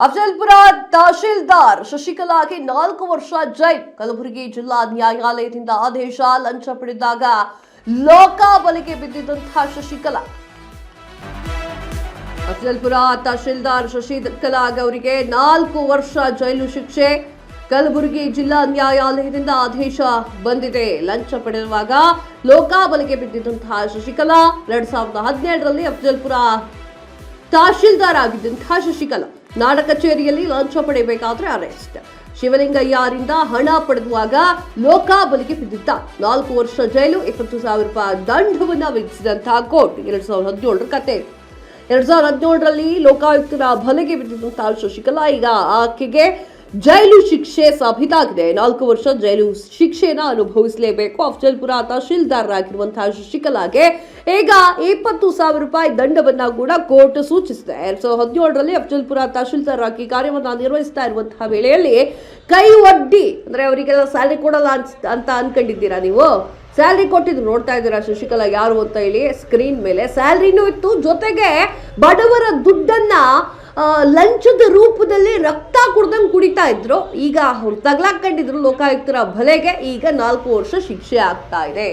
ಅಫಜಲ್ಪುರ ತಹಶೀಲ್ದಾರ್ ಶಶಿಕಲಾಗೆ 4 ವರ್ಷ ಜೈಲು. ಕಲಬುರಗಿ ಜಿಲ್ಲಾ ನ್ಯಾಯಾಲಯದಿಂದ ಆದೇಶ. ಲಂಚ ಪಡೆದಾಗ ಲೋಕಾಬಲಿಗೆ ಬಿದ್ದಿದ್ದಂತಹ ಶಶಿಕಲಾ. ಅಫಜಲ್ಪುರ ತಹಶೀಲ್ದಾರ್ ಶಶಿಕಲಾಗೆ ಅವರಿಗೆ 4 ವರ್ಷ ಜೈಲು ಶಿಕ್ಷೆ. ಕಲಬುರಗಿ ಜಿಲ್ಲಾ ನ್ಯಾಯಾಲಯದಿಂದ ಆದೇಶ ಬಂದಿದೆ. ಲಂಚ ಪಡೆಯುವಾಗ ಲೋಕಾಬಲಿಗೆ ಬಿದ್ದಿದ್ದಂತಹ ಶಶಿಕಲಾ 2017ರಲ್ಲಿ ಅಫಜಲ್ಪುರ ತಹಶೀಲ್ದಾರ್ ಆಗಿದ್ದಂತಹ ಶಶಿಕಲಾ ನಾಡ ಕಚೇರಿಯಲ್ಲಿ ಲಂಚ ಪಡೆಯಬೇಕಾದ್ರೆ ಅರೆಸ್ಟ್. ಶಿವಲಿಂಗಯ್ಯರಿಂದ ಹಣ ಪಡೆದುವಾಗ ಲೋಕಾಬಲಿಗೆ ಬಿದ್ದಿದ್ದ. 4 ವರ್ಷ ಜೈಲು, 20,000 ರೂಪಾಯಿ ದಂಡವನ್ನ ವಿಧಿಸಿದಂತಹ ಕೋರ್ಟ್. 2017ರ ಕತೆ. 2017ರಲ್ಲಿ ಲೋಕಾಯುಕ್ತರ ಬಲೆಗೆ ಬಿದ್ದಿದ್ದಂತಹ ಶಶಿಕಲಾ ಈಗ ಆಕೆಗೆ ಜೈಲು ಶಿಕ್ಷೆ ಸಾಬೀತಾಗಿದೆ. 4 ವರ್ಷ ಜೈಲು ಶಿಕ್ಷೆನ ಅನುಭವಿಸಲೇಬೇಕು. ಅಫಜಲ್ಪುರ ತಹಶೀಲ್ದಾರ್ ಆಗಿರುವಂತಹ ಶಶಿಕಲಾಗೆ ಈಗ 20,000 ರೂಪಾಯಿ ದಂಡವನ್ನ ಕೂಡ ಕೋರ್ಟ್ ಸೂಚಿಸಿದೆ. 2017ರಲ್ಲಿ ಅಫಜಲ್ಪುರ ತಹಶೀಲ್ದಾರ್ ಆಗಿ ಕಾರ್ಯವನ್ನ ನಿರ್ವಹಿಸ್ತಾ ಇರುವಂತಹ ವೇಳೆಯಲ್ಲಿ ಕೈ ಒಡ್ಡಿ, ಅಂದ್ರೆ ಅವರಿಗೆಲ್ಲ ಸ್ಯಾಲರಿ ಕೊಡಲ್ಲ ಅಂತ ಅನ್ಕೊಂಡಿದ್ದೀರಾ ನೀವು? ಸ್ಯಾಲ್ರಿ ಕೊಟ್ಟಿದ್ರು, ನೋಡ್ತಾ ಇದ್ದೀರಾ ಶಶಿಕಲಾ ಯಾರು ಅಂತ ಹೇಳಿ ಸ್ಕ್ರೀನ್ ಮೇಲೆ. ಸ್ಯಾಲ್ರಿನೂ ಇತ್ತು, ಜೊತೆಗೆ ಬಡವರ ದುಡ್ಡನ್ನ ಲಂಚದ ರೂಪದಲ್ಲಿ ರಕ್ತ ಕುಡ್ದಂಗೆ ಕುಡಿತಾ ಇದ್ರು. ಈಗ ಅವ್ರು ತಗ್ಲಾಕೊಂಡಿದ್ರು ಲೋಕಾಯುಕ್ತರ ಬಲೆಗೆ. ಈಗ 4 ವರ್ಷ ಶಿಕ್ಷೆ ಆಗ್ತಾ ಇದೆ.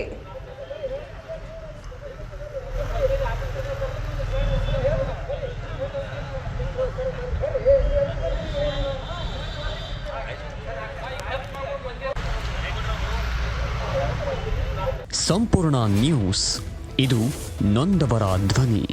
ಸಂಪೂರ್ಣ ನ್ಯೂಸ್, ಇದು ನೊಂದವರ ಧ್ವನಿ.